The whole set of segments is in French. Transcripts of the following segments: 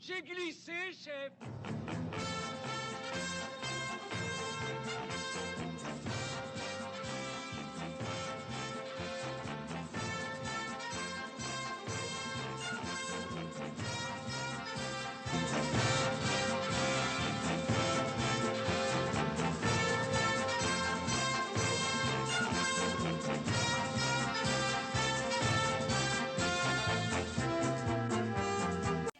J'ai glissé, chef.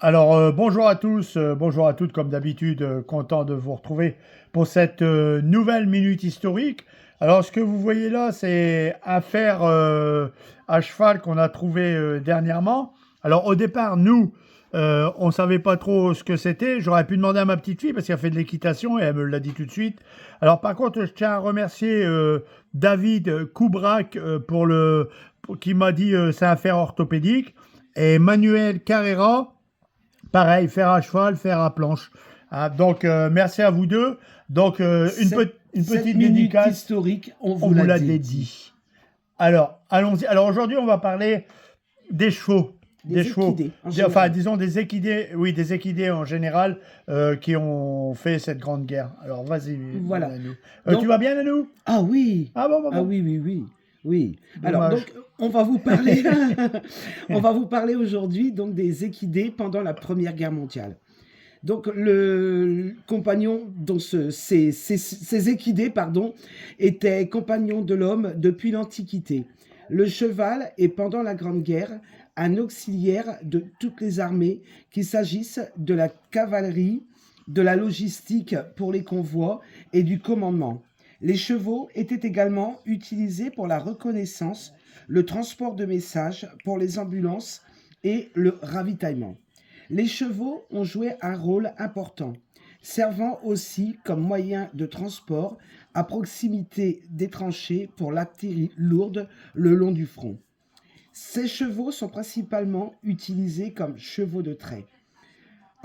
Alors, bonjour à tous, bonjour à toutes, comme d'habitude, content de vous retrouver pour cette nouvelle minute historique. Alors, ce que vous voyez là, c'est un fer à cheval qu'on a trouvé dernièrement. Alors, au départ, nous, on ne savait pas trop ce que c'était. J'aurais pu demander à ma petite fille parce qu'elle fait de l'équitation et elle me l'a dit tout de suite. Alors, par contre, je tiens à remercier David Koubrac qui m'a dit c'est un fer orthopédique. Et Manuel Carrera. Pareil, fer à cheval, fer à planche. Ah, donc, merci à vous deux. Donc, une petite dédicace historique, on vous la dédie. Alors, allons-y. Alors, aujourd'hui, on va parler des chevaux. Des chevaux. Enfin, disons des équidés, oui, des équidés en général qui ont fait cette grande guerre. Alors, vas-y, voilà. Nanou. Tu vas bien, Nanou? Ah oui. Ah bon. Ah oui. Oui. Dommage. Alors, donc, on va vous parler, on va vous parler aujourd'hui donc des équidés pendant la Première Guerre mondiale. Donc, le compagnon, donc ces équidés, pardon, étaient compagnons de l'homme depuis l'Antiquité. Le cheval est pendant la Grande Guerre un auxiliaire de toutes les armées, qu'il s'agisse de la cavalerie, de la logistique pour les convois et du commandement. Les chevaux étaient également utilisés pour la reconnaissance, le transport de messages pour les ambulances et le ravitaillement. Les chevaux ont joué un rôle important, servant aussi comme moyen de transport à proximité des tranchées pour l'artillerie lourde le long du front. Ces chevaux sont principalement utilisés comme chevaux de trait.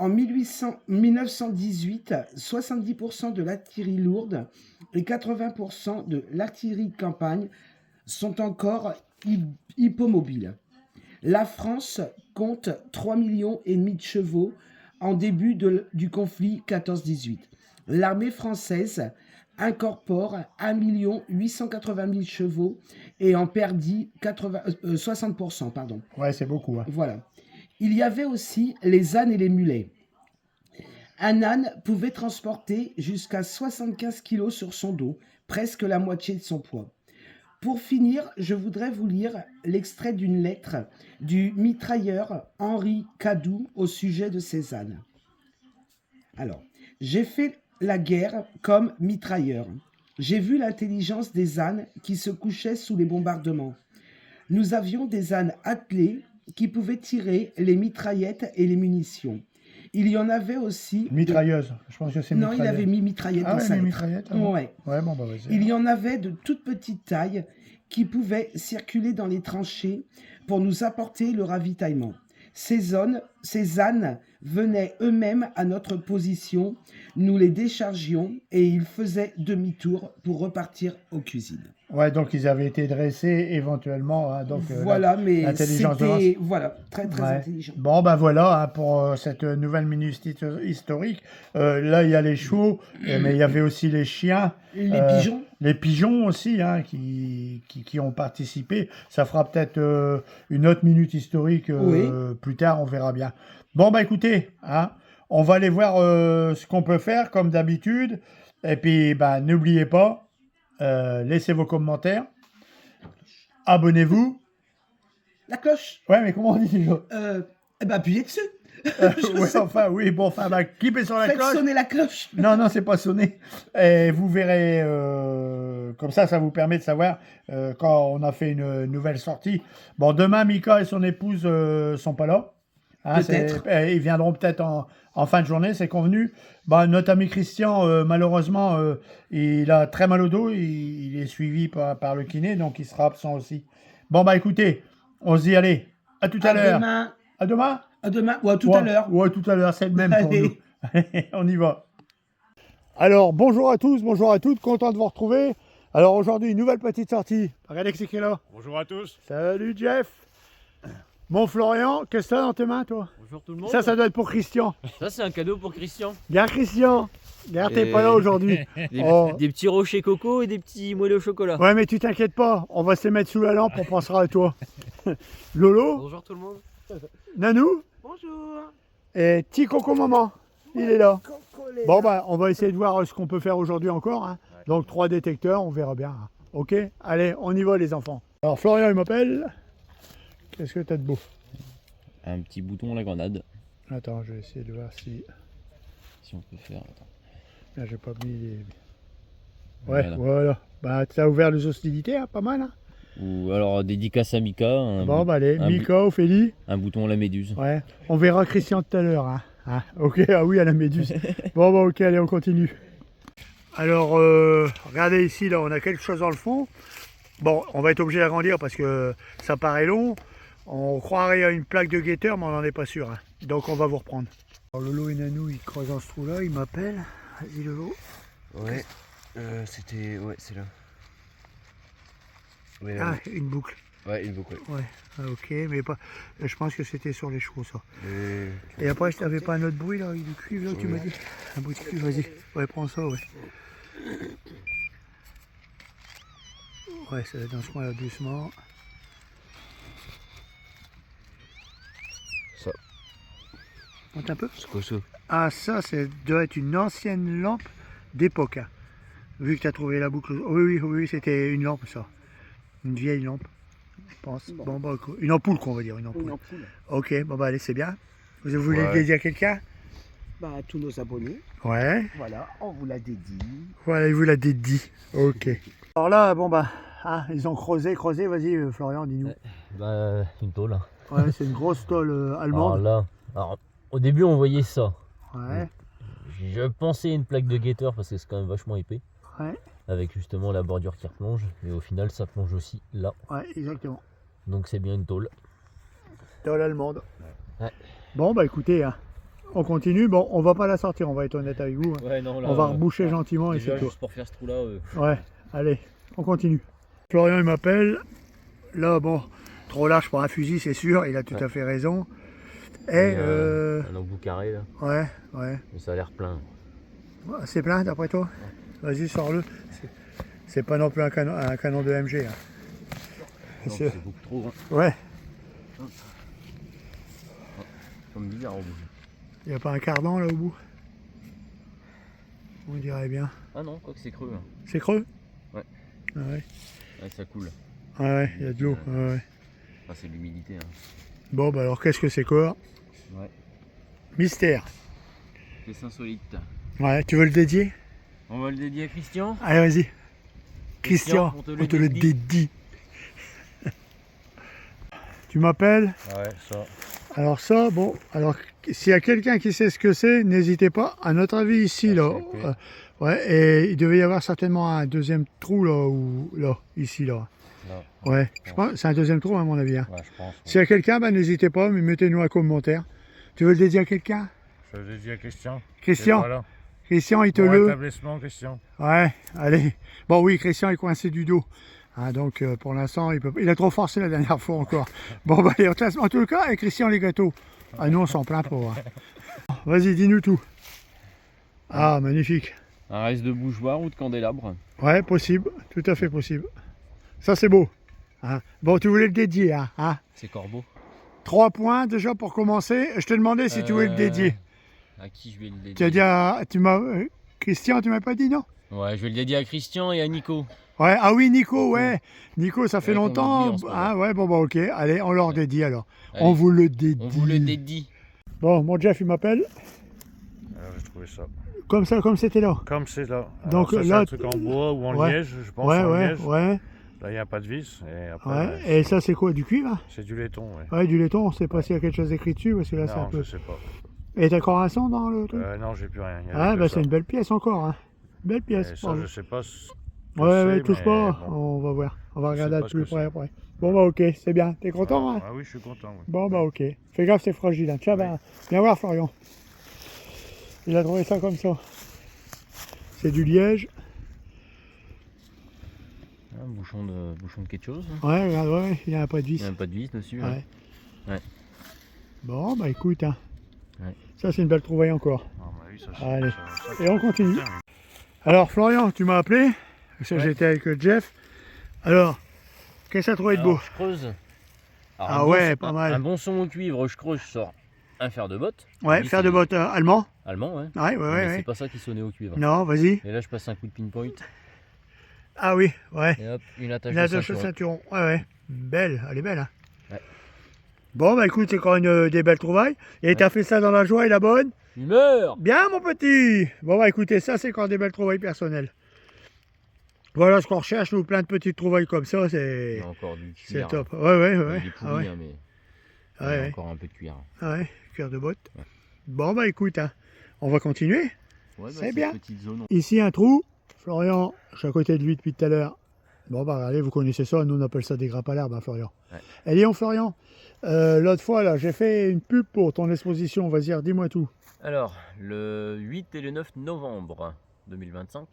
En 1918, 70% de l'artillerie lourde et 80% de l'artillerie de campagne sont encore hippomobiles. La France compte 3,5 millions de chevaux en début du conflit 14-18. L'armée française incorpore 1 880 000 chevaux et en perdit 60%. Pardon. Ouais, c'est beaucoup. Hein. Voilà. Il y avait aussi les ânes et les mulets. Un âne pouvait transporter jusqu'à 75 kg sur son dos, presque la moitié de son poids. Pour finir, je voudrais vous lire l'extrait d'une lettre du mitrailleur Henri Cadou au sujet de ces ânes. Alors, j'ai fait la guerre comme mitrailleur. J'ai vu l'intelligence des ânes qui se couchaient sous les bombardements. Nous avions des ânes attelés qui pouvaient tirer les mitraillettes et les munitions. Il y en avait aussi... Mitrailleuse, je pense que c'est mitrailleuse. Non, il avait mis mitraillette dans sa lettre. Mitraillette, ouais. Ouais, bon, bah, vas-y. Il y en avait de toute petite taille qui pouvaient circuler dans les tranchées pour nous apporter le ravitaillement. Ces ânes venaient eux-mêmes à notre position, nous les déchargions et ils faisaient demi-tour pour repartir aux cuisines. Ouais, donc ils avaient été dressés éventuellement. Hein, donc, voilà, mais c'était très intelligent. Bon, ben voilà, hein, pour cette nouvelle minute historique. Là, il y a les chevaux, mais il y avait aussi les chiens. Les pigeons. Les pigeons aussi, hein, qui ont participé. Ça fera peut-être une autre minute historique plus tard, on verra bien. Bon, bah écoutez, hein, on va aller voir ce qu'on peut faire, comme d'habitude. Et puis, bah, n'oubliez pas, laissez vos commentaires. Abonnez-vous. La cloche. Ouais, mais comment on dit déjà appuyez dessus. Cliquez sur la Faites cloche. sonner la cloche. Non, c'est pas sonné. Et vous verrez, comme ça vous permet de savoir quand on a fait une nouvelle sortie. Bon, demain, Mika et son épouse sont pas là. Hein, peut-être. Ils viendront peut-être en fin de journée, c'est convenu. Bah, notre ami Christian, malheureusement, il a très mal au dos. Il est suivi par le kiné, donc il sera absent aussi. Bon, bah écoutez, on se dit, allez, à tout à l'heure. Demain. À demain. À demain ou à tout à l'heure. Ouais, tout à l'heure, c'est le même pour nous. Allez, on y va. Alors, bonjour à tous, bonjour à toutes, content de vous retrouver. Alors aujourd'hui, une nouvelle petite sortie. Regardez qui c'est qui est là. Bonjour à tous. Salut Jeff. Bon Florian, qu'est-ce que t'as dans tes mains toi? Bonjour tout le monde. Ça doit être pour Christian. Ça, c'est un cadeau pour Christian. Regarde Christian, regarde t'es Et- pas là aujourd'hui. Des, Oh. des petits rochers coco et des petits moelleux au chocolat. Ouais mais tu t'inquiètes pas, on va se les mettre sous la lampe, on pensera à toi. Lolo, Bonjour tout le monde. Nanou Bonjour. et petit Coco Maman, il est là. Bon bah on va essayer de voir ce qu'on peut faire aujourd'hui encore. Hein. Donc 3 détecteurs, on verra bien. Hein. Ok, allez, on y va les enfants. Alors Florian il m'appelle. Qu'est-ce que t'as de beau? Un petit bouton à la grenade. Attends, je vais essayer de voir si... Si on peut faire. Attends. Là j'ai pas mis les... Ouais, Voilà. voilà. Bah t'as ouvert les hostilités, hein, pas mal. Hein. Ou alors dédicace à Mika. Bon bah allez, un Mika, Ophélie. Un bouton à la méduse. Ouais, on verra Christian tout à l'heure. Hein. Hein, ok, ah oui, à la méduse. Bon, bah ok, allez, on continue. Alors, regardez ici, là, on a quelque chose dans le fond. Bon, on va être obligé d'agrandir parce que ça paraît long. On croirait à une plaque de guetteur, mais on n'en est pas sûr. Hein. Donc, on va vous reprendre. Alors, Lolo et Nanou, ils creusent dans ce trou-là, ils m'appellent. Vas-y, Lolo. Ouais, c'était... Ouais, c'est là. Ouais, Ah, une boucle. ouais, une boucle. Ouais, ah, ok, mais pas. Je pense que c'était sur les chevaux, ça. Ouais. Et après, je t'avais pas un autre bruit, là, du cuivre, là, que tu m'as dit. Un bout de cuivre, vas-y. Ouais, prends ça, ouais. Ouais, ça va être dans ce coin-là, doucement. Ça. Monte un peu. C'est quoi ça? Ah, ça doit être une ancienne lampe d'époque. Hein. Vu que tu as trouvé la boucle. Oui, c'était une lampe, ça. Une vieille lampe, je pense. Bon, bah, une ampoule, qu'on va dire, une ampoule. Ok, bon, bah, allez, c'est bien. Vous voulez le dédier à quelqu'un? Bah, à tous nos abonnés. Ouais. Voilà, on vous l'a dédie. Voilà, il vous l'a dédie. Ok. Alors là, bon, bah, hein, ils ont creusé. Vas-y, Florian, dis-nous. Bah, une tôle. Hein. Ouais, c'est une grosse tôle Alors allemande. là, au début, on voyait ça. Ouais, Je pensais une plaque de guetteur parce que c'est quand même vachement épais. ouais, Avec justement la bordure qui replonge. Et au final, ça plonge aussi là. ouais, exactement. Donc c'est bien une tôle. Tôle allemande. Ouais. Bon, bah, écoutez, hein, on continue. Bon, on va pas la sortir, on va être honnête avec vous. Hein. Ouais, non, là, On va reboucher gentiment et déjà, c'est tout. juste pour faire ce trou-là. Ouais, allez, on continue. Florian, il m'appelle. Là, bon, trop large pour un fusil, c'est sûr, il a tout à fait raison. Et, un embout carré là. ouais, Mais ça a l'air plein. c'est plein d'après toi? Vas-y, sors-le. C'est pas non plus un canon de MG. Hein. Non, C'est- c'est beaucoup trop. Hein. Ouais, Comme bizarre au bout. il n'y a pas un cardan là au bout? On dirait bien. Ah non, quoi que c'est creux. Hein. C'est creux? Ouais. Ah ouais, Ouais, ça coule. ouais, il y a de l'eau. Ouais. Enfin, c'est l'humidité. Hein. Bon, bah alors qu'est-ce que c'est quoi? Ouais. Mystère. C'est insolite. Ouais, tu veux le dédier? On va le dédier à Christian. Allez, vas-y. Christian, on te le dédie. Tu m'appelles? Ouais, ça. Alors ça, bon, alors s'il y a quelqu'un qui sait ce que c'est, n'hésitez pas. À notre avis ici, là, ouais, et il devait y avoir certainement un deuxième trou là, ou là, ici là. Là. Ouais, je pense, c'est un deuxième trou à mon avis. Hein. Ouais, je pense. S'il y a quelqu'un, ben, n'hésitez pas, mais mettez-nous un commentaire. Tu veux le dédier à quelqu'un? Je l'ai dit à Christian. Christian, Voilà. Christian, il te Bon le. rétablissement, Christian. Ouais, allez. Bon, oui, Christian est coincé du dos. Hein, donc, pour l'instant, il a trop forcé la dernière fois encore. Bon, bah, allez, en tout cas, et Christian, les gâteaux. Ah, nous, on s'en plaint pas. Hein. Vas-y, dis-nous tout. Ah, magnifique. Un reste de bougeoir ou de candélabre. Ouais, possible. Tout à fait possible. Ça, c'est beau. Hein. Bon, tu voulais le dédier. Hein. C'est corbeau. 3 points déjà pour commencer. Je te demandais si tu voulais le dédier. À qui je vais le dédier? Tu as dit à... Christian, tu m'as pas dit non? Ouais, je vais le dédier à Christian et à Nico. Ouais, ah oui, Nico, ouais. Nico, ça fait Ouais, qu'on longtemps. oublie en ce moment. Ah ouais, bon, bah, ok. Allez, on leur dédie alors. Allez, On vous le dédie. on vous le dédie. Bon, mon Jeff, il m'appelle. Alors, j'ai trouvé ça. Comme ça, comme c'était là. Comme c'est là. Donc, Alors, ça, là, c'est un truc en bois ou en ouais. liège, je pense. Ouais, en ouais, liège. ouais. Là, il n'y a pas de vis. Et après, Ouais. Et ça, c'est quoi? Du cuivre? Hein? c'est du laiton. Ouais. Ouais, du laiton. On sait pas s'il y a quelque chose d'écrit dessus parce que là, c'est un Non, peu. je sais pas. Et t'as encore un son dans le truc? Non, j'ai plus rien. Il y avait Ah, que bah, ça. c'est une belle pièce encore. Hein. Belle Et pièce. ça, bravo. je sais pas ce que Ouais, ouais, c'est, touche mais pas. bon. On va voir. On va Je sais regarder pas de ce plus que près c'est. après. Bon, bah, ok, c'est bien. T'es content? Hein? Ah oui, je suis content. Ouais. Bon, bah, ok. Fais gaffe, c'est fragile. Hein. Tiens, bah, viens voir, Florian. Il a trouvé ça comme ça. C'est du liège. Un bouchon de quelque chose. Ouais, regarde, ouais, il n'y a pas de vis. Il n'y a même pas de vis dessus. Ouais. Ouais. Bon, bah écoute, hein. Ouais. Ça c'est une belle trouvaille encore. À mon avis, ça, Allez. ça- Et on continue. Putain, mais- Alors Florian, tu m'as appelé, parce que Ouais. j'étais avec Jeff. Alors, qu'est-ce que tu as trouvé de beau? Alors, je creuse. Alors, Ah un bon ouais, son- pas mal. Un bon saumon cuivre, je creuse, je sors un fer de botte. Ouais, Lui, fer de c'est botte allemand? Allemand, ouais. Ouais, ouais, Mais ouais. c'est ouais. pas ça qui sonnait au cuivre. Non, vas-y. Et là, je passe un coup de pinpoint. Ah oui, ouais. Et hop, une attache Une de attache au ceinturon. ceinturon. Ouais, ouais. Belle, elle est belle. Hein. Ouais. Bon, bah écoute, c'est quand même des belles trouvailles. Et Ouais. t'as fait ça dans la joie et la bonne? Humeur. Bien, mon petit. Bon, bah écoutez, ça, c'est quand des belles trouvailles personnelles. Voilà ce qu'on recherche, nous, plein de petites trouvailles comme ça, Il c'est y a encore du c'est cuir. top. Ouais, ouais, Il ouais. est Ah pourri, ouais, hein, mais il y ouais, a ouais. encore un peu de cuir. Ouais, cuir de botte. Ouais. Bon, bah écoute, hein, on va continuer. Ouais, C'est bien. Petite zone. Ici, un trou. Florian, je suis à côté de lui depuis tout à l'heure. Bon, bah regardez, vous connaissez ça, nous on appelle ça des grappes à l'herbe, hein, Florian. Ouais. Et Léon, Florian, l'autre fois, là, j'ai fait une pub pour ton exposition, vas-y, dis-moi tout. Alors, le 8 et le 9 novembre 2025,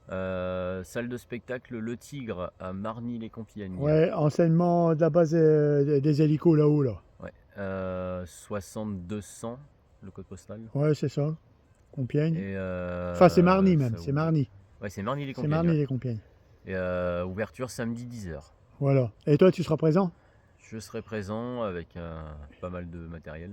salle de spectacle Le Tigre à Marny-les-Compiègnes. Ouais, enseignement de la base des hélicos là-haut, là. Ouais. 6200, le code postal. Ouais, c'est ça, Compiègne. Et, Enfin, c'est Marny ça même, c'est Marny. Ouais, c'est C'est Marny-les-Compiègnes. Marny ouais. les Compiègnes. Et ouverture samedi 10h. Voilà. Et toi, tu seras présent? Je serai présent avec pas mal de matériel.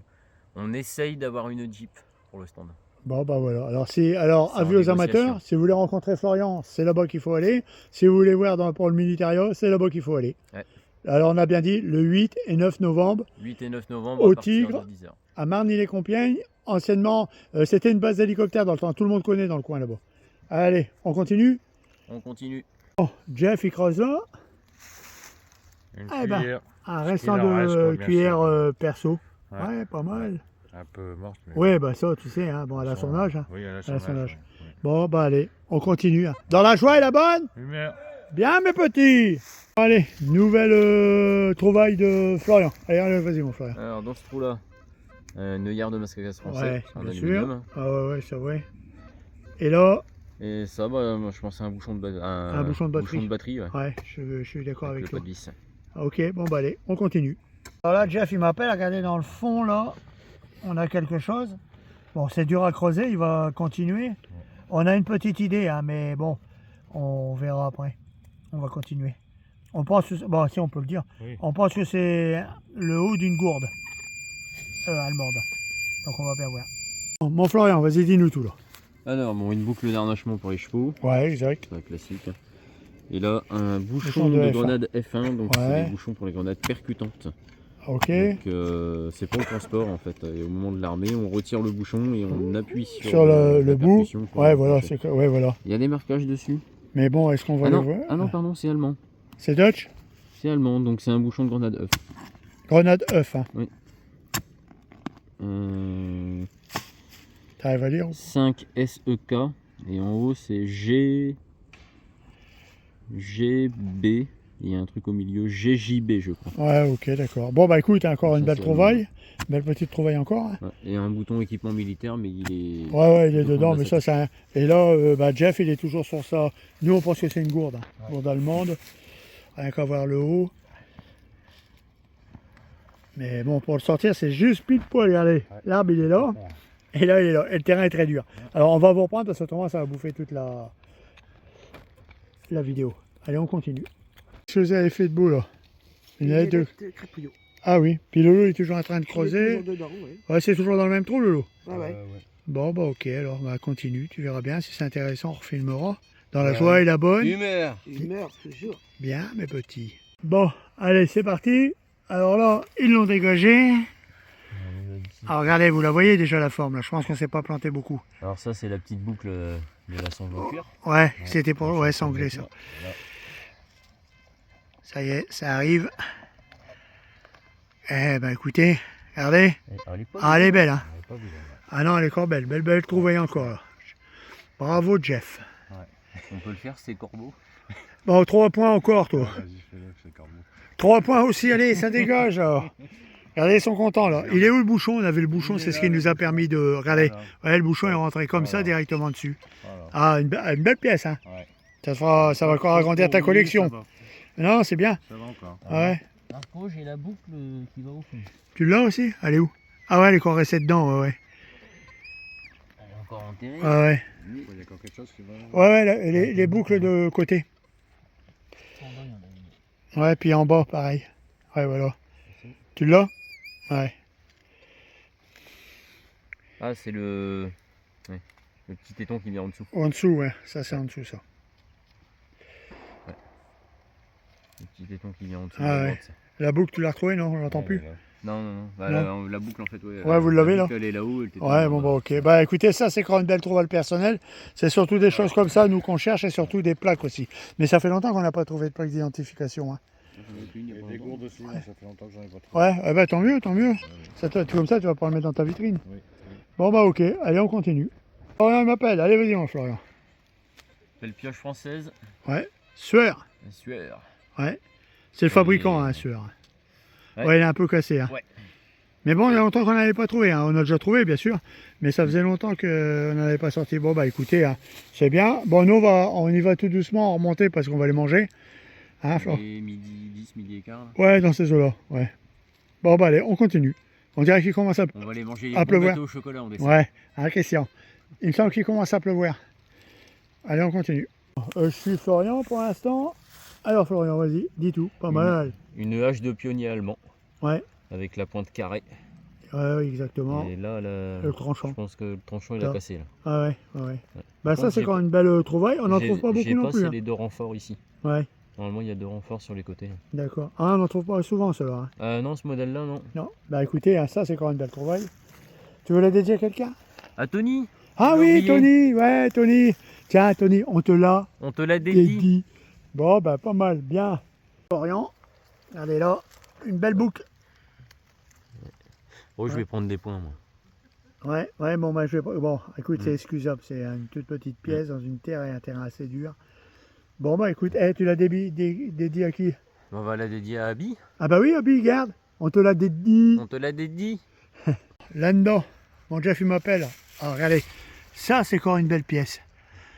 On essaye d'avoir une Jeep pour le stand. Bon, bah voilà. Alors, C'est avis en aux amateurs, négociation. si vous voulez rencontrer Florian, c'est là-bas qu'il faut aller. Si vous voulez voir pour le militario, c'est là-bas qu'il faut aller. Ouais. Alors, on a bien dit le 8 et 9 novembre 8 et 9 novembre Au à partir Tigre. de 10h. à Marny-les-Compiègnes. Anciennement, c'était une base d'hélicoptères dans le temps. Tout le monde connaît dans le coin là-bas. Allez, on continue. On continue. Jeff, il creuse là. Une Eh ben, cuillère, Un Ce restant qu'il en reste, de quoi, bien cuillère sûr. perso. Ouais. Ouais, pas mal. un peu morte. Mais Ouais, bah ça, tu sais, hein, bon, elle a son âge. Hein. Oui, elle a son son âge. âge. ouais. Bon, bah allez, on continue. Hein. Dans la joie et la bonne? Lumière. Bien, mes petits. Allez, nouvelle trouvaille de Florian. Allez, vas-y, mon Florian. Alors, dans ce trou-là, un œillard de masque à gaz français Ouais, en bien aluminium. sûr. Ah ouais, ouais, c'est vrai. Et là, Et ça, bah, moi, je pense que c'est un bouchon de, Un bouchon de batterie. Bouchon de batterie, ouais. ouais, je suis d'accord avec le toi. pas de vis. Ok, bon bah allez, on continue. Alors là, Jeff, il m'appelle, regardez dans le fond là, on a quelque chose. Bon, c'est dur à creuser, il va continuer. On a une petite idée, hein, mais bon, on verra après. On va continuer. On pense que, bon, si on peut le dire, Oui. on pense que c'est le haut d'une gourde allemande. Donc on va bien voir. Bon, mon Florian, vas-y, dis-nous tout là. Alors, bon, une boucle d'harnachement pour les chevaux, Ouais, exact. c'est un classique. Et là, un Bouchon bouchon de de F1. grenade F1, donc Ouais. c'est des bouchons pour les grenades percutantes. Ok. Donc c'est pour le transport en fait. Et au moment de l'armée, on retire le bouchon et on appuie Sur la le bout. percussion pour Ouais, le voilà, déclencher. ouais, voilà. Il y a des marquages dessus. Mais bon, est-ce qu'on va Ah le non, voir? ah non, pardon, c'est allemand. C'est Dutch? C'est allemand, donc c'est un bouchon de grenade œuf. Grenade œuf, hein. Euh, T'arrives à lire? 5 SEK et en haut c'est GB. Il y a un truc au milieu, GJB je crois. Ouais, ok, d'accord. Bon, bah écoute, encore Ça, une belle c'est trouvaille. Belle petite trouvaille encore. Hein. Ouais, et un bouton équipement militaire, mais il est. Ouais, ouais, il est Bouton dedans, de mais ça, c'est un... Et là, bah, Jeff, il est toujours sur ça. Nous, on pense que c'est une gourde. Hein. Gourde allemande. Rien qu'à voir le haut. Mais bon, pour le sortir, c'est juste pile poil. Regardez, l'arbre, il est là. Et là, il est là. Et le terrain est très dur. Alors, on va vous reprendre parce que autrement, ça va bouffer toute la vidéo. Allez, on continue. Je faisais l'effet de bout, là. Il y en avait deux. Crépouillot. Ah oui, puis Lolo il est toujours en train de Il est creuser. toujours dedans, ouais. Ouais, c'est toujours dans le même trou, Lolo. Ouais, ouais. Bon, bah ok, alors bah, continue, tu verras bien. Si c'est intéressant, on refilmera. Dans la joie et la bonne. Humeur. Il meurt toujours. Bien, mes petits. Bon, allez, c'est parti. Alors là, ils l'ont dégagé. Alors regardez, vous la voyez déjà la forme, là. Je pense qu'on ne s'est pas planté beaucoup. Alors ça c'est la petite boucle de la sangle en cuir. Ouais, c'était pour... Ouais, sanglé, ça. Ça y est, ça arrive. Eh ben écoutez, regardez. Elle est pas Ah, elle est belle, hein. Elle est pas vilaine. Ah non, elle est encore belle. Belle trouvaille encore, là. Bravo, Jeff. On peut le faire, c'est corbeau. Bon, 3 points encore, toi. Vas-y, fais-le, c'est corbeau. 3 points aussi, allez, ça dégage. Là. Regardez, ils sont contents, là. Il est où le bouchon? On avait le bouchon, c'est ce qui nous a permis de... Regardez, ouais, le bouchon est rentré comme ça, directement dessus. Voilà. Ah, une belle pièce, hein. Ouais. Ça va encore agrandir ta collection. Ça va, Non, c'est bien. ça va encore. Ah ouais. Marco, j'ai la boucle qui va au fond. Tu l'as aussi? Elle est où? Ah ouais, elle est encore restée dedans, ouais, ouais. Elle est encore enterrée. Ah ouais. Mais Il y a encore quelque chose qui va. Ouais, ouais, les boucles de côté. en bas, il y en a une. Ouais, puis en bas, pareil. Ouais, voilà. Tu l'as? Ouais. Ah, c'est le... ouais, le petit téton qui vient en dessous. En dessous, ouais. Ça, c'est en dessous, ça. Le petit téton qui vient en dessous. Ah de la ouais. droite, ça. La boucle, tu l'as retrouvée, non? On l'entend Ouais, plus? là. Non, non, non. Bah, Non. la boucle, en fait, ouais. Ouais, vous l'avez, la là? boucle, elle est là-haut. Le téton, Ouais, en bon, bas. bah, ok. Bah, écoutez, ça, c'est quand une belle trouvaille personnelle. C'est surtout des choses comme ça, nous, qu'on cherche, et surtout des plaques aussi. Mais ça fait longtemps qu'on n'a pas trouvé de plaque d'identification, hein. J'en ai plus une, il y a Et pas des longtemps. gourdes aussi, ça fait longtemps que j'en ai pas trouvé. Ouais, eh ben, tant mieux, tant mieux. Ça, comme ça, tu vas pouvoir le mettre dans ta vitrine. Oui. Bon, bah, ok. Allez, on continue. Florian, il m'appelle. Allez, vas-y, mon Florian. Belle pioche française. Ouais. Sueur. La sueur. Ouais. C'est le fabricant, hein, Sueur. Ouais. Ouais, il est un peu cassé, hein. Ouais. Mais bon, il y a longtemps qu'on n'avait pas trouvé, hein. On a déjà trouvé, bien sûr, mais ça faisait longtemps qu'on n'avait pas sorti. Bon, bah écoutez, hein, c'est bien. Bon, nous, on y va tout doucement, en remonter parce qu'on va les manger. Hein, Flo? Et midi 10, midi et quart. là. Ouais, dans ces eaux-là, ouais. Bon, bah allez, on continue. On dirait qu'il commence à... On va aller manger les À bons pleuvoir. gâteaux au chocolat en descend. Ouais, hein, Christian. Il me semble qu'il commence à pleuvoir. Allez, on continue. Je suis Florian pour l'instant. Alors, Florian, vas-y, dis tout. Pas mal. Une hache de pionnier allemand. Ouais. Avec la pointe carrée. Ouais, exactement. Et là, Le tranchant. je pense que le tranchant il a Ça. cassé là. Ah ouais, ouais, ouais. Ouais. Bah Par ça, contre, c'est j'ai quand pas- même une belle trouvaille. On n'en J'ai- trouve pas beaucoup j'ai non pas, plus. c'est Hein. les deux renforts ici. Ouais, Normalement, il y a deux renforts sur les côtés. d'accord. Ah, on n'en trouve pas souvent, ceux-là. Hein. Non, ce modèle-là, non. Non. Bah écoutez, hein, ça, c'est quand même une belle trouvaille. Tu veux la dédier à quelqu'un? Ah, Tony, Ah l'as oui, oublié. Tony, ouais, Tony. Tiens, Tony, on te l'a on te l'a dédié. dédié. Bon, bah pas mal, bien. Florian, regardez là, une belle boucle. Oh, je vais prendre des points, moi. Ouais, ouais, bon, bah je vais pas... Bon, écoute, c'est Mm. excusable, c'est une toute petite pièce dans une terre et un terrain assez dur. Bon, bah écoute, tu l'as dédié à qui? On va la dédier à Abby. Ah bah oui, Abby, regarde, on te l'a dédié. On te l'a dédié. Là-dedans, mon Jeff, il m'appelle. Ah, regardez, ça, c'est encore une belle pièce.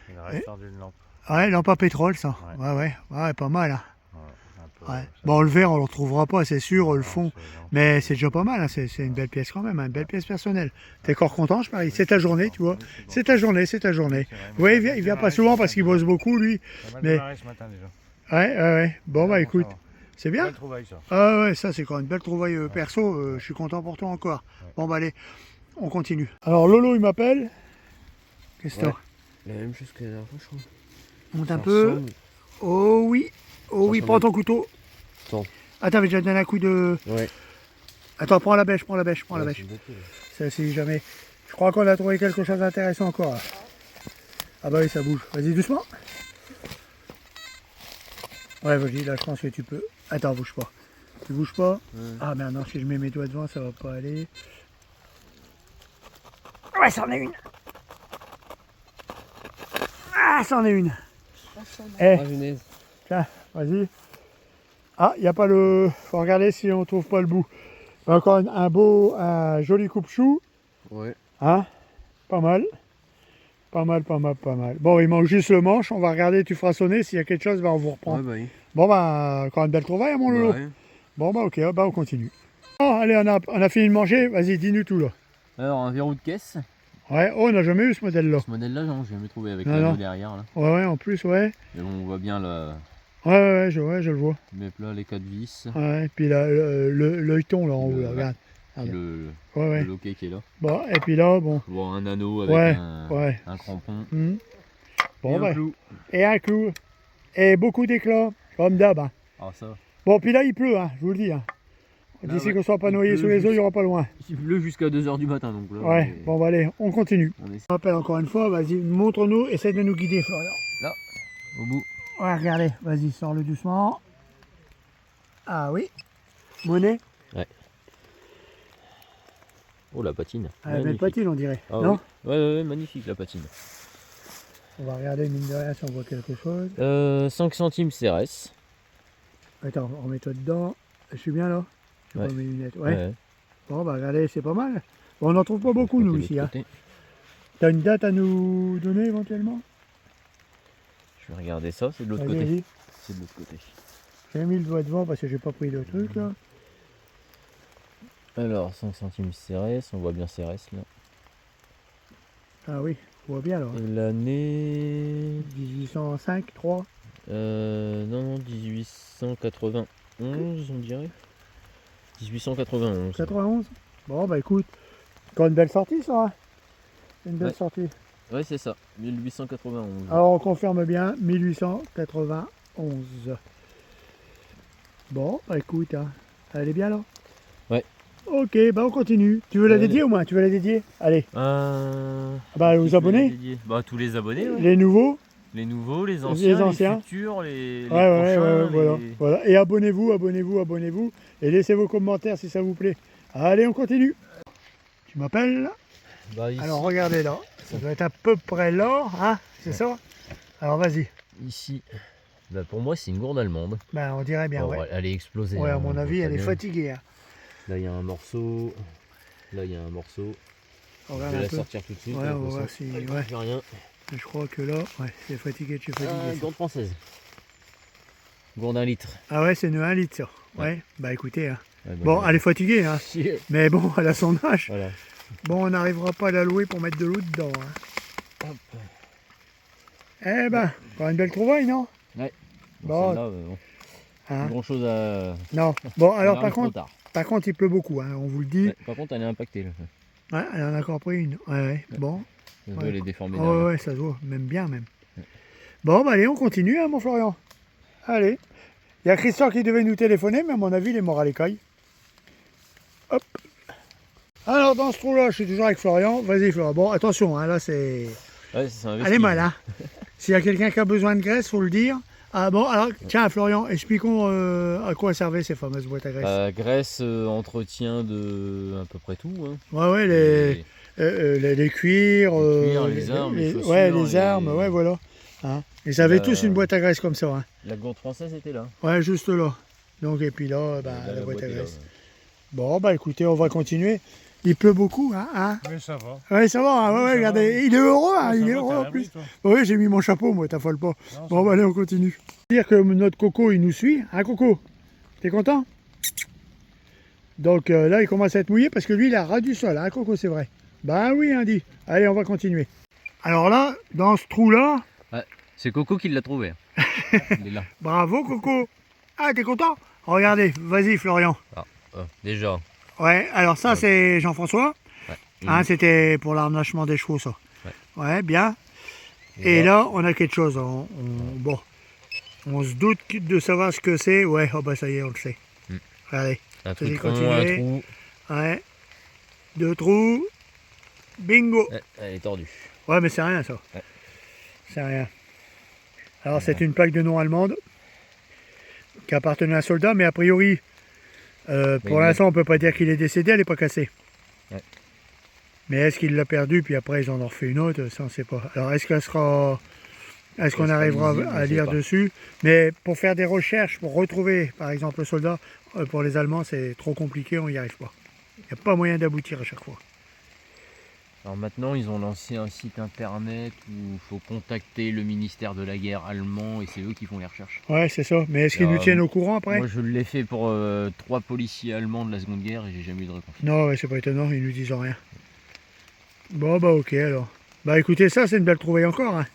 Il reste d'une lampe. Ouais, lampe à pétrole, ça. Ouais. Ouais, pas mal, hein. Ouais, un peu, Ouais. ça- Bon, le verre, on le retrouvera pas, c'est sûr, le non, fond. c'est lent. Mais c'est déjà pas mal, hein. C'est une belle pièce quand même, hein, une belle pièce personnelle. T'es encore content, je parie. C'est ta journée, tu vois. Oui, bon. C'est ta journée, c'est ta journée. C'est vrai, Oui, mais il vient pas souvent parce qu'il bosse beaucoup, lui. Ça m'a mais- démarré ce matin déjà. Ouais, ouais, ouais. Bon, bah Ça écoute, va. c'est bien. Belle trouvaille, ça. Ah ouais, ça c'est quand même une belle trouvaille perso, je suis content pour toi encore. Ouais. Bon bah allez, on continue. Alors Lolo il m'appelle. Qu'est-ce que Ouais. t'as? La même chose que la dernière fois, je crois. Monte un peu. Oh oui, ressemble prends à- ton couteau. Attends. Ah t'avais déjà donné un coup de... Ouais. Attends, prends la bêche, prends la bêche. Ça c'est jamais... Je crois qu'on a trouvé quelque chose d'intéressant encore là. Ah bah oui, ça bouge. Vas-y doucement. Ouais, vas-y, là je pense que tu peux. Attends, bouge pas. Tu bouges pas. Ah merde, non, si je mets mes doigts devant, ça va pas aller. Ouais, c'en est une. Ah, c'en est une. Eh, tiens, vas-y. Ah, il n'y a pas le... Faut regarder si on trouve pas le bout. Encore un joli coupe-chou. Ouais. Hein? Pas mal. Pas mal. Bon, il manque juste le manche. On va regarder, tu feras sonner. S'il y a quelque chose, bah, on vous reprend. Ouais, bah oui. Bon, bah, encore une belle trouvaille, mon Lolo. Bah ouais. Bon, bah, ok, bah, on continue. Bon, allez, on a fini de manger. Vas-y, dis-nous tout, là. Alors, un verrou de caisse. Ouais, oh, on n'a jamais eu ce modèle-là. Ce modèle-là, non, j'ai jamais trouvé avec Non, l'anneau non. derrière. Là. Ouais, en plus, ouais. Mais bon, on voit bien Ouais, je le vois. mais là, les 4 vis. Ouais, et puis là, l'œilleton, là, en haut, là, regarde. Puis le Ouais. loquet qui est là. Bon, et puis là, bon. Je vois un anneau avec Ouais, un, ouais. un crampon. Bon, et un bah, clou. et un clou. Et beaucoup d'éclats, comme d'hab. Hein. Ah, ça. Bon, puis là, il pleut, hein, je vous le dis. Hein. Là, D'ici ouais. qu'on soit pas Il noyé pleut sous les eaux, juste- il n'y aura pas loin. Il pleut jusqu'à 2h du matin, donc là. Ouais, bon, bah, allez, on continue. On est On rappelle encore une fois, vas-y, montre-nous, essaie de nous guider, Florian. là, au bout. Ouais, regardez, vas-y, sors-le doucement. Ah oui, monnaie. Oh, la patine. Ah, belle Magnifique. patine, on dirait. Ah, non oui. Ouais, magnifique la patine. On va regarder, mine de rien, si on voit quelque chose. 5 centimes CRS. Attends, remets-toi dedans. Je suis bien là? Je Ouais. prends mes lunettes. Ouais. Bon, bah regardez, c'est pas mal. Bon, on n'en trouve pas beaucoup, nous, ici. Hein. T'as une date à nous donner, éventuellement? Je vais regarder ça, c'est de l'autre Vas-y, côté. vas-y. C'est de l'autre côté. J'ai mis le doigt devant parce que j'ai pas pris de truc là. Alors, 5 centimes CRS, on voit bien CRS là. Ah oui, on voit bien alors. Et l'année. 1805, 3. Non, 1891, on dirait. 1891. 91. Bon bah écoute, encore une belle sortie ça. Hein. Une belle Ouais. sortie. Ouais, c'est ça, 1891. Alors on confirme bien 1891. Bon bah écoute, hein. Elle est bien là. Ouais. Ok, bah on continue. Tu veux la Ouais, dédier au moins? Tu veux la dédier? Allez. Bah aux qui abonnés, dédié Bah tous les abonnés, ouais. les nouveaux. Les nouveaux, les anciens, les futurs, les Ouais, ouais, prochains. ouais, voilà, les- voilà. Et abonnez-vous, abonnez-vous, abonnez-vous. Et laissez vos commentaires si ça vous plaît. Allez, on continue. Tu m'appelles? Bah, ici, Alors regardez là. Ça doit être à peu près là, hein? C'est ça? Alors vas-y. ici, bah, pour moi c'est une gourde allemande. Ben on dirait bien, Bon, ouais. elle est explosée. Ouais, hein, à mon on avis, voit elle est bien. fatiguée. Hein. Là il y a un morceau. Là il y a un morceau. On Je regarde vais un la peu. sortir tout de suite. Ouais, là, on va comme voir ça. si. Ouais. Je fais rien. Je crois que là, ouais, c'est fatigué de chez fatigué. Ah, ça. gourde française. Gourde 1 litre. Ah ouais, c'est une 1 litre ça. Ouais. Ouais. Bah écoutez, hein. Ouais, bah, Bon, je- elle est fatiguée, hein. Chier. Mais bon, elle a son âge. Voilà. Bon, on n'arrivera pas à la louer pour mettre de l'eau dedans. Hein. Hop. Eh ben, encore une belle trouvaille, non? Ouais. Bon. Celle-là, bon, Hein. plus grand chose à. Non. Bon, on alors arrive trop par tard. contre, il pleut beaucoup, hein, on vous le dit. Ouais, par contre, elle est impactée là. Ouais, elle en a encore pris une. Ouais, ouais. Bon. Ça se Ouais. voit, elle est déformée Oh, derrière. ouais, ça se voit, même bien même. Bon, bah allez, on continue, hein, mon Florian. Allez. Il y a Christian qui devait nous téléphoner, mais à mon avis, il est mort à l'écaille. Hop. Alors, dans ce trou-là, je suis toujours avec Florian. Vas-y, Florian. Bon, attention, hein, là, c'est... Ouais, c'est un Elle est vestige. mal, hein. S'il y a quelqu'un qui a besoin de graisse, faut le dire. Ah bon, alors, tiens, Florian, expliquons à quoi servaient ces fameuses boîtes à graisse. Graisse, entretien de à peu près tout. Hein. Ouais, ouais, Et- les cuirs, Les cuirs, les armes, les chaussures, ouais, les armes, les- ouais, voilà. Hein. Ils avaient La- tous une boîte à graisse comme ça. Hein. La gourde française était là. Ouais, juste là. Donc, et puis là, bah, Là, la boîte à est là, graisse. Bon, bah écoutez, on va continuer. Il pleut beaucoup, hein, Oui, ça va. Ouais, ça va, hein, ouais, Oui, ouais, ça regardez, va. il est heureux, hein, Ça il va, est t'as heureux en rien plus. pris, toi. Oui, j'ai mis mon chapeau, moi, t'affole pas. Non, Bon, bah allez, on continue. Dire que notre Coco, il nous suit, hein, Coco? T'es content? Donc là, il commence à être mouillé parce que lui, il a ras du sol, hein, Coco, c'est vrai. Bah oui, hein, dit. Allez, on va continuer. Alors là, dans ce trou-là, C'est Coco qui l'a trouvé. Il est là. bravo, Coco. Ah, t'es content? Regardez, vas-y, Florian. Déjà. Ouais, alors ça, Ouais. c'est Jean-François. Ouais. Hein, c'était pour l'harnachement des chevaux, ça. Ouais. Ouais, bien. Et là, on a quelque chose. Bon, on se doute de savoir ce que c'est. Ouais, oh bah ça y est, on le sait. Mm. Allez, Un Vas-y, truc rond, un continuez. trou. ouais. 2 trous. Bingo. Ouais, elle est tordue. Ouais, mais c'est rien, ça. Ouais. C'est rien. Alors, c'est une plaque de nom allemande qui appartenait à un soldat, mais a priori, pour il l'instant, on peut pas dire qu'il est décédé, elle n'est pas cassée. Ouais. Mais est-ce qu'il l'a perdu, puis après, ils en ont refait une autre, ça, on ne sait pas. Alors, est-ce qu'elle sera... Est-ce qu'on sera arrivera lisible, à je sais lire pas. dessus? Mais pour faire des recherches, pour retrouver, par exemple, le soldat, pour les Allemands, c'est trop compliqué, on n'y arrive pas. Il n'y a pas moyen d'aboutir à chaque fois. Alors maintenant, ils ont lancé un site internet où il faut contacter le ministère de la guerre allemand et c'est eux qui font les recherches. Ouais, c'est ça. Mais est-ce qu'ils Alors, nous tiennent au courant après? Moi, je l'ai fait pour 3 policiers allemands de la Seconde Guerre et j'ai jamais eu de réponse. Non, ouais, c'est pas étonnant, ils nous disent rien. Bon, bah ok alors. Bah écoutez, ça c'est une belle trouvaille encore. Hein.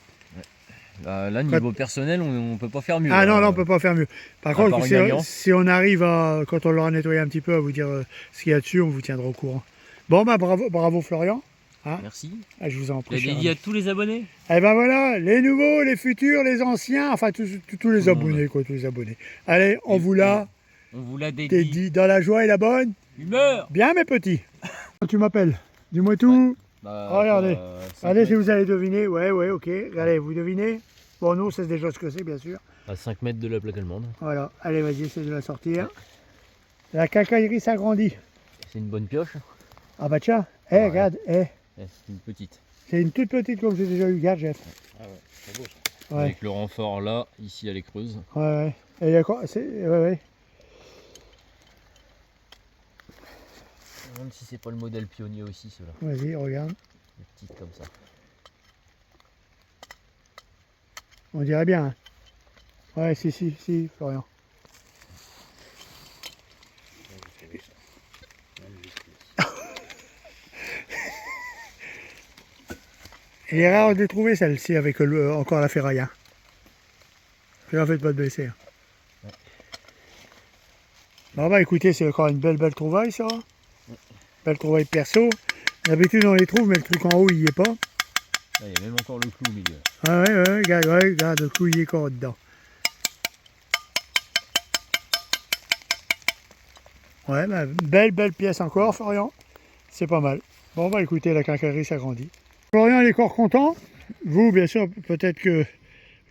Là, niveau personnel, on peut pas faire mieux. Ah non, là. là on peut pas faire mieux. Par À contre, part si, une alliance. si on arrive à, quand on l'aura nettoyé un petit peu, à vous dire ce qu'il y a dessus, on vous tiendra au courant. Bon, bah bravo, bravo Florian. Merci. Ah, je vous en La prie. cher dédié à ami. tous les abonnés. Eh ben voilà, les nouveaux, les futurs, les anciens, enfin tous les Tout le monde. abonnés, quoi, tous les abonnés. Allez, on vous l'a On vous l'a t'es dédié. dit dans la joie et la bonne. Humeur. Bien mes petits. Quand tu m'appelles, dis-moi tout. Bah, Regardez. 5 Allez, si mètres, vous allez deviner, ouais, ok. Allez, vous devinez. Bon, nous, c'est déjà ce que c'est, bien sûr. à 5 mètres de la plaque allemande. Voilà, allez, vas-y, essaie de la sortir. La quincaillerie s'agrandit. C'est une bonne pioche. Ah bah tiens, Ouais. regarde, C'est une petite. c'est une toute petite comme j'ai déjà eu, regarde, Jeff. Ah ouais, c'est beau ça. Ouais, Avec le renfort là, ici elle est creuse. ouais. Et il y a quoi ouais. Je me demande si c'est pas le modèle pionnier aussi, ceux-là. Vas-y, regarde. Les petites comme ça. On dirait bien. Hein. Ouais, si, Florian. Il est rare de les trouver celle-ci avec encore la ferraille. Hein. Fais-en fait pas de baisser. Hein. Ouais. Bon bah écoutez, c'est encore une belle trouvaille ça. Belle trouvaille perso. D'habitude on les trouve mais le truc en haut il y est pas. Là, il y a même encore le clou au milieu. Ah ouais, regarde le coup il est encore dedans. Ouais, bah, belle pièce encore, Florian. C'est pas mal. Bon, bah écoutez, la quincaillerie s'agrandit. Florian, il est encore content. Vous, bien sûr, peut-être que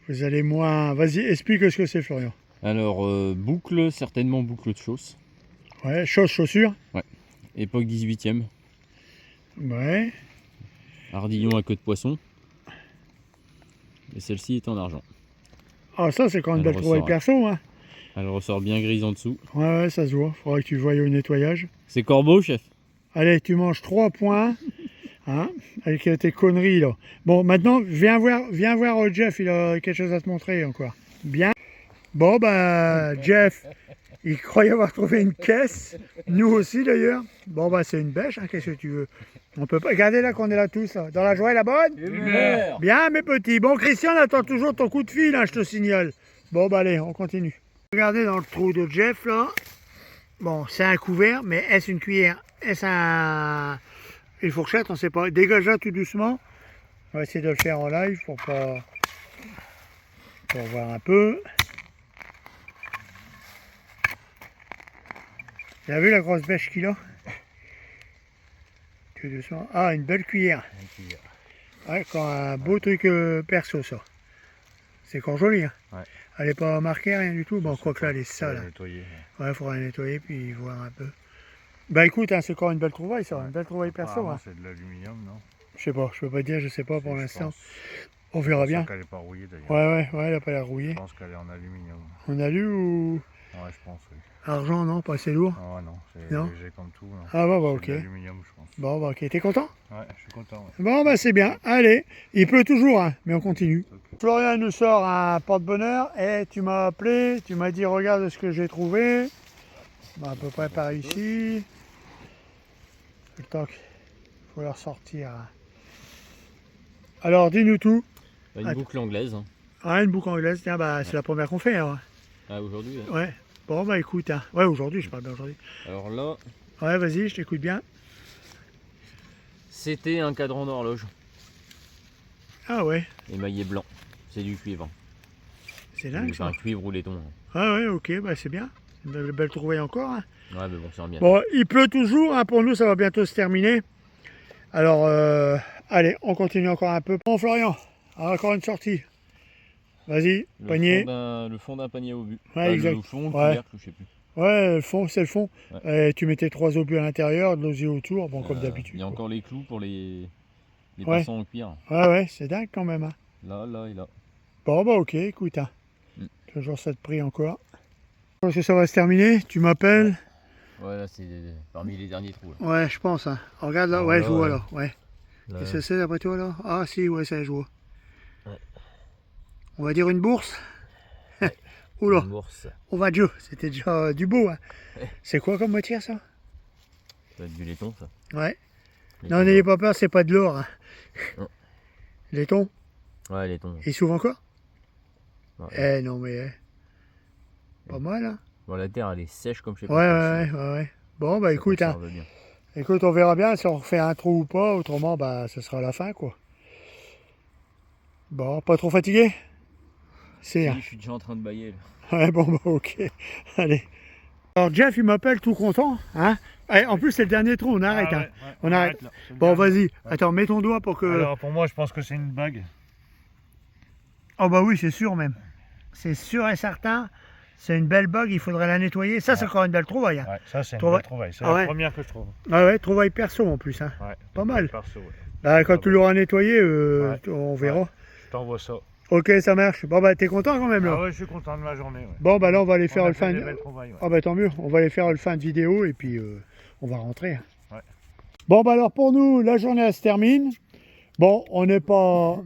vous allez moins... Vas-y, explique ce que c'est, Florian. Alors, boucle, certainement boucle de chausse. Ouais, chaussures. Époque 18e. Ouais. Ardillon à queue de poisson. Et celle-ci est en argent. Ah, ça, c'est quand même une Elle belle trouvaille ressort, perso, hein. Elle ressort bien grise en dessous. Ouais, ça se voit. Faudrait que tu le voyes au nettoyage. C'est corbeau, chef? Allez, tu manges 3 points. Hein, avec tes conneries, là. Bon, maintenant, viens voir Jeff, il a quelque chose à te montrer encore. Bien. Bon, bah, Jeff, il croyait avoir trouvé une caisse. Nous aussi, d'ailleurs. Bon, bah, c'est une bêche, hein, qu'est-ce que tu veux. On peut pas... Regardez là qu'on est là tous, là. Dans la joie et la bonne. Bien, mes petits. Bon, Christian, on attend toujours ton coup de fil, hein, je te signale. Bon, bah, allez, on continue. Regardez dans le trou de Jeff, là. Bon, c'est un couvert, mais est-ce une cuillère? Est-ce une fourchette? On ne sait pas. Dégage-la tout doucement. On va essayer de le faire en live pour voir un peu. Tu as vu la grosse bêche qu'il a? Tout doucement. Ah, une belle cuillère. Ouais, quand un beau truc perso, ça. C'est encore joli, hein. Ouais. Elle n'est pas marquée, rien du tout. Bon, quoi que là, elle est sale. Hein. Nettoyer. Ouais, il faudra la nettoyer puis voir un peu. Bah écoute, hein, c'est encore une belle trouvaille, ça. Une belle trouvaille perso. Hein. C'est de l'aluminium, non? Je sais pas, je peux pas dire, je sais pas pour Je l'instant. pense. On verra bien. Elle n'est pas rouillée d'ailleurs. Ouais, elle a pas l'air rouillée. Je pense qu'elle est en aluminium. On a lu ou Ouais, je pense, oui. argent, non, pas assez lourd. Ah non, c'est Non. léger comme tout. Non. Ah bah, C'est ok. de l'aluminium, je pense. Bon, bah ok, t'es content? Ouais, je suis content. Ouais. Bon, bah c'est bien. Allez, il pleut toujours, hein, mais on continue. Florian nous sort un porte-bonheur et tu m'as appelé, tu m'as dit regarde ce que j'ai trouvé. Bah, à peu près par ici. Le temps qu'il faut leur sortir. Alors, dis-nous tout. Une boucle anglaise. Hein. Ah, une boucle anglaise, tiens, bah c'est la première qu'on fait. Hein. Ah, aujourd'hui. Hein. Ouais. Bon, bah écoute, hein. Ouais, aujourd'hui, je parle bien aujourd'hui. Alors là, Ouais, vas-y, je t'écoute bien. c'était un cadran d'horloge. Ah ouais, Émaillé blanc. C'est du cuivre. c'est dingue C'est ça. un cuivre ou laiton. Hein. Ah ouais, ok, bah c'est bien. Une belle trouvaille encore. Hein. Ouais, mais bon, c'est en bien. Bon, il pleut toujours, hein, pour nous, ça va bientôt se terminer. Alors, allez, on continue encore un peu. Bon, Florian, encore une sortie. Vas-y, panier. Le fond d'un panier au but. Ouais, exact. Le fond, le Ouais. couvercle, je sais plus. Ouais, le fond, c'est le fond. Ouais. Tu mettais 3 obus à l'intérieur, de l'osier autour, bon, comme Il d'habitude. y a quoi. encore les clous pour les Ouais. passants en cuir. Ouais, c'est dingue quand même. Hein. Là et là. Bon, bah ok, écoute. Hein. Mm. Toujours ça de prix encore. Est-ce que ça va se terminer? Tu m'appelles? Ouais, là, c'est parmi les derniers trous. Là. Ouais, je pense. Hein. Regarde là, Alors ouais, là, je vois ouais. là. Ouais. Là, Qu'est-ce que c'est d'après toi là? Ah si, ouais, ça je vois. Ouais. On va dire une bourse. Oula, une bourse. on va Joe, c'était déjà du beau. Hein. Ouais. C'est quoi comme matière ça? Ça va être du laiton, ça. Ouais. Laiton, Non, n'ayez pas peur, c'est pas de l'or. Hein. Non. Laiton, Ouais, laiton. il s'ouvre encore? Ouais. Eh non mais... pas mal hein. Bon, la terre, elle est sèche comme je sais Ouais, pas. ouais. Bon bah écoute, hein. Bien. Écoute, on verra bien si on refait un trou ou pas, autrement bah ce sera la fin quoi. Bon, pas trop fatigué? C'est... Oui, je suis déjà en train de bailler. Là. Ouais, bon, bah, ok. Allez. Alors, Jeff, il m'appelle tout content. Hein. Allez, en plus, c'est le dernier trou, on arrête. Ah hein. ouais, ouais, On arrête. là, c'est le Bon, dernier. vas-y. Attends, mets ton doigt pour que... Alors pour moi, je pense que c'est une bague. Oh, bah oui, c'est sûr même. C'est sûr et certain. C'est une belle bague, il faudrait la nettoyer. Ça, c'est encore une belle trouvaille. Hein. Ouais, ça c'est une Trouvaille. belle trouvaille. C'est Ah ouais. la première que je trouve. Ah ouais, trouvaille perso en plus. Hein. Ouais, Pas une mal. belle perso, ouais. Là, quand tu l'auras nettoyé, Ouais. on verra. Ouais. Je t'envoie ça. Ok, ça marche. Bon, bah, t'es content quand même là. Ah ouais, je suis content de ma journée. Ouais. Bon, bah là, on va aller faire On a le fait fin... des belles trouvailles, ouais. Ah bah tant mieux, on va aller faire le fin de vidéo et puis on va rentrer. Ouais. Bon bah alors pour nous, la journée elle se termine. Bon, on n'est pas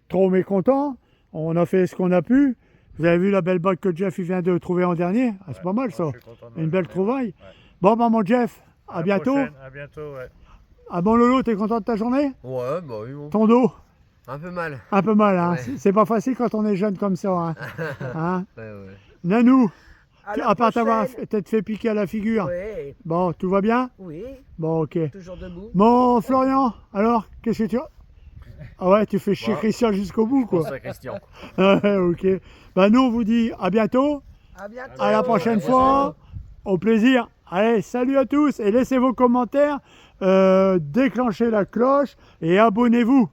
trop mécontents, on a fait ce qu'on a pu. Vous avez vu la belle bague que Jeff il vient de trouver en dernier? Ah, c'est pas mal ça, Je suis content de ma une belle journée. trouvaille. Ouais. Bon bah mon Jeff, à la bientôt. prochaine, à bientôt, ouais. Ah bon Lolo, t'es content de ta journée? Ouais, bah oui, bon. Ton dos? Un peu mal. Un peu mal, hein. Ouais. C'est pas facile quand on est jeune comme ça, hein. Hein? Ouais, ouais. Nanou, À la à part t'avoir prochaine. peut-être fait piquer à la figure. Oui, Bon, tout va bien? oui, Bon, ok. toujours debout. Bon, Florian, alors, qu'est-ce que tu... Ah ouais, tu fais chier Ouais. Christian jusqu'au bout, Je pense quoi. à Christian. Ouais, ok. Bah, nous, on vous dit à bientôt, À bientôt. à la prochaine fois, au plaisir. Allez, salut à tous et laissez vos commentaires, déclenchez la cloche et abonnez-vous.